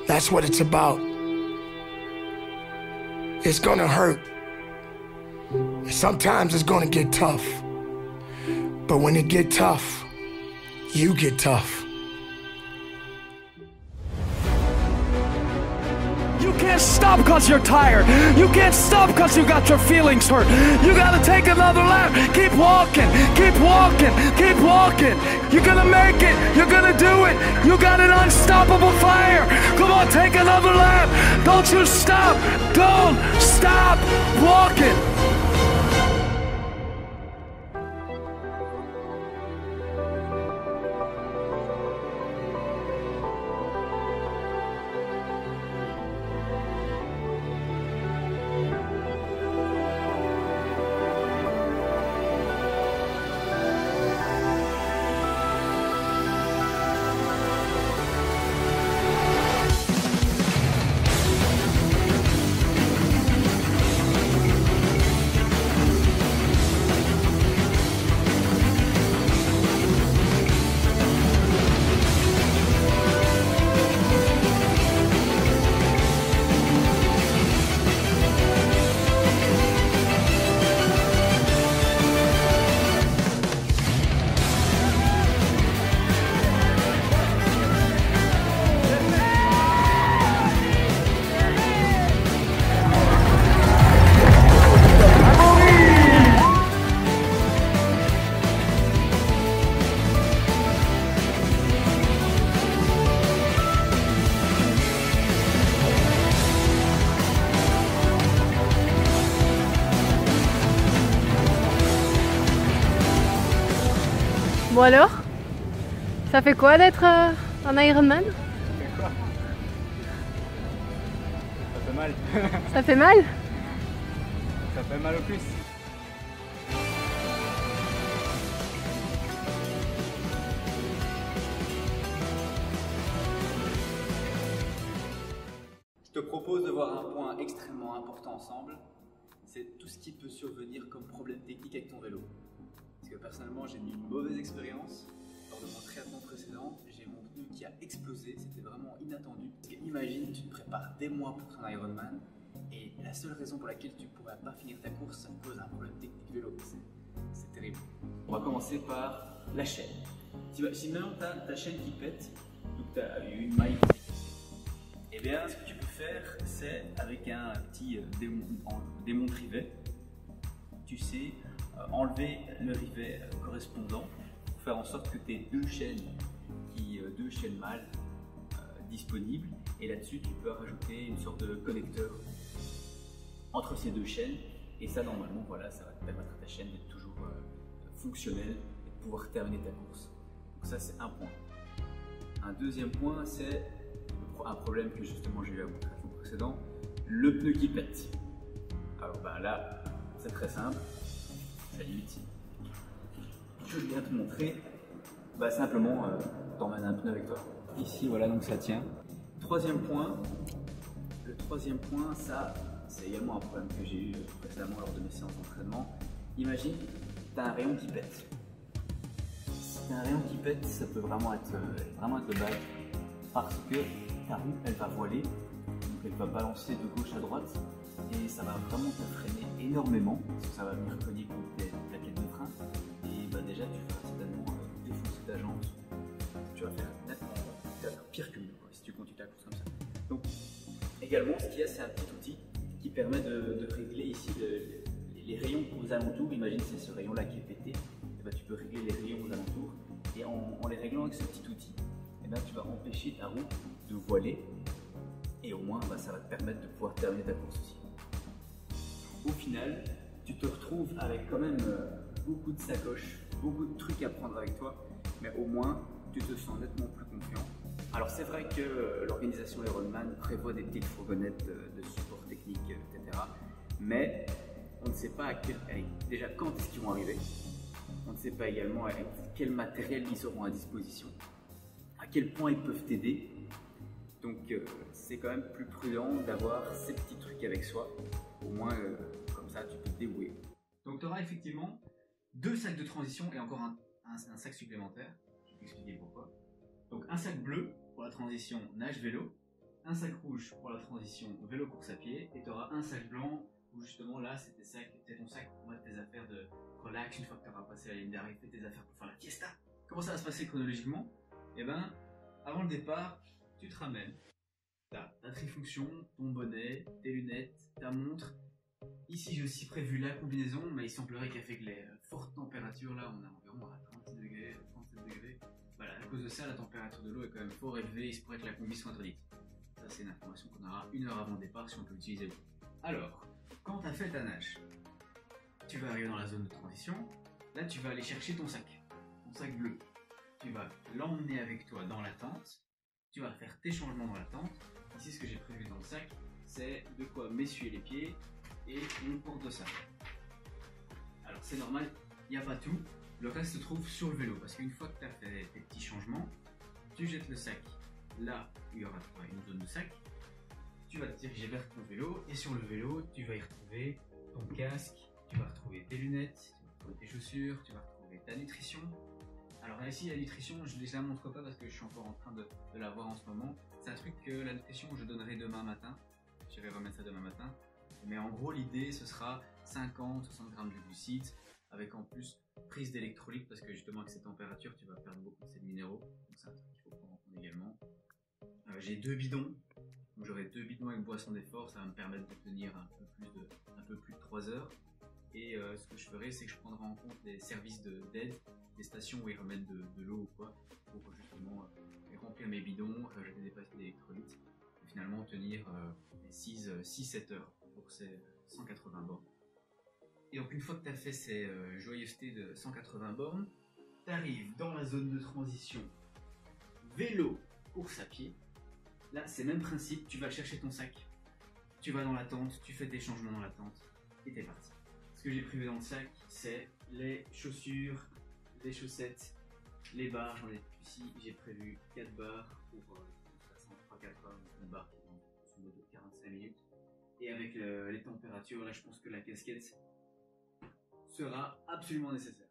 That's what it's about. It's gonna hurt. Sometimes it's gonna get tough. But when it get tough, you get tough. You can't stop cause you're tired. You can't stop cause you got your feelings hurt. You gotta take another lap. Keep walking, keep walking, keep walking. You're gonna make it, you're gonna do it. You got an unstoppable fire. Come on, take another lap. Don't you stop, don't stop walking. Bon alors, ça fait quoi d'être un Ironman? Ça fait mal. Ça fait mal? Ça fait mal au plus. Je te propose de voir un point extrêmement important ensemble, c'est tout ce qui peut survenir comme problème technique avec ton vélo. Parce que personnellement, j'ai eu une mauvaise expérience. Lors de mon triathlon précédent, j'ai mon pneu qui a explosé, c'était vraiment inattendu. Parce que imagine, tu te prépares des mois pour ton Ironman et la seule raison pour laquelle tu ne pourras pas finir ta course, ça te cause un problème technique vélo. C'est terrible. On va commencer par la chaîne. Si maintenant tu as ta chaîne qui pète, donc tu as une maille, et bien ce que tu peux faire, c'est avec un petit démon de rivet, tu sais, enlever le rivet correspondant pour faire en sorte que tu aies deux chaînes mâles disponibles, et là-dessus tu peux rajouter une sorte de connecteur entre ces deux chaînes, et ça normalement voilà, ça va te permettre à ta chaîne d'être toujours fonctionnelle et de pouvoir terminer ta course. Donc ça c'est un point. Un deuxième point, c'est un problème que justement j'ai eu à mon triathlon précédent, le pneu qui pète. Alors bah là c'est très simple. Limite. Je viens te montrer, bah simplement t'emmènes un pneu avec toi. Ici voilà, donc ça tient. Troisième point, le troisième point, ça c'est également un problème que j'ai eu précédemment lors de mes séances d'entraînement. Imagine, tu as un rayon qui pète. Si tu as un rayon qui pète, ça peut vraiment être le bad, parce que ta roue elle va voiler, donc elle va balancer de gauche à droite et ça va vraiment te freiner énormément, parce que ça va venir cogner contre tes plaquettes de frein, et bah déjà tu vas certainement défoncer ta jante, tu vas faire pire que mieux si tu continues ta course comme ça. Donc également ce qu'il y a, c'est un petit outil qui permet de régler ici les rayons aux alentours. Imagine c'est ce rayon là qui est pété, et bah, tu peux régler les rayons aux alentours, et en les réglant avec ce petit outil, et ben tu vas empêcher ta roue de voiler, et au moins bah, ça va te permettre de pouvoir terminer ta course aussi. Au final, tu te retrouves avec quand même beaucoup de sacoches, beaucoup de trucs à prendre avec toi, mais au moins tu te sens nettement plus confiant. Alors c'est vrai que l'organisation Ironman prévoit des petites fourgonnettes de support technique, etc. Mais on ne sait pas déjà quand est-ce qu'ils vont arriver. On ne sait pas également quel matériel ils auront à disposition, à quel point ils peuvent t'aider. Donc c'est quand même plus prudent d'avoir ces petits trucs avec soi. Au moins comme ça tu peux te débrouiller. Donc tu auras effectivement 2 sacs de transition et encore un sac supplémentaire. Je vais t'expliquer pourquoi. Donc un sac bleu pour la transition nage-vélo, un sac rouge pour la transition vélo course à pied et tu auras un sac blanc où justement là c'est ton sac pour mettre tes affaires de relax une fois que tu auras passé la ligne d'arrêt, fait tes affaires pour faire la fiesta. Comment ça va se passer chronologiquement? Eh ben, avant le départ, tu te ramènes ta trifonction, ton bonnet, tes lunettes, ta montre. Ici j'ai aussi prévu la combinaison, mais il semblerait qu'avec les fortes températures là, on est environ à 36 degrés, 37 degrés. Voilà, à cause de ça, la température de l'eau est quand même fort élevée, il se pourrait que la combi soit interdite. Ça c'est une information qu'on aura 1 heure avant le départ si on peut l'utiliser ou pas. Alors, quand tu as fait ta nage, tu vas arriver dans la zone de transition, là tu vas aller chercher ton sac bleu. Tu vas l'emmener avec toi dans la tente, tu vas faire tes changements dans la tente. Ici ce que j'ai prévu dans le sac, c'est de quoi m'essuyer les pieds et mon porte-sac. Alors c'est normal, il n'y a pas tout, le reste se trouve sur le vélo, parce qu'une fois que tu as fait tes petits changements, tu jettes le sac là où il y aura une zone de sac, tu vas te diriger vers ton vélo, et sur le vélo, tu vas y retrouver ton casque, tu vas retrouver tes lunettes, tu vas retrouver tes chaussures, tu vas retrouver ta nutrition. Alors là, ici, la nutrition, je ne la montre pas parce que je suis encore en train de la voir en ce moment. C'est un truc que la nutrition, je donnerai demain matin. Je vais remettre ça demain matin. Mais en gros, l'idée, ce sera 50-60 grammes de glucides, avec en plus prise d'électrolytes, parce que justement, avec ces températures, tu vas perdre beaucoup de sels minéraux. Donc c'est un truc qu'il faut prendre en compte également. J'ai 2 bidons. Donc j'aurai 2 bidons avec boisson d'effort, ça va me permettre de tenir un peu plus de 3 heures. Et ce que je ferai, c'est que je prendrai en compte les services d'aide, des stations où ils remettent de l'eau ou quoi, pour justement remplir mes bidons, rajouter des pastilles d'électrolytes, et finalement tenir 6-7 heures pour ces 180 bornes. Et donc une fois que tu as fait ces joyeusetés de 180 bornes, tu arrives dans la zone de transition vélo, course à pied. Là, c'est le même principe, tu vas chercher ton sac, tu vas dans la tente, tu fais tes changements dans la tente, et t'es parti. Ce que j'ai prévu dans le sac, c'est les chaussures, les chaussettes, les barres. J'en ai ici, j'ai prévu 4 barres pour 3-4 heures, une barre qui va de 45 minutes. Et avec les températures, là, je pense que la casquette sera absolument nécessaire.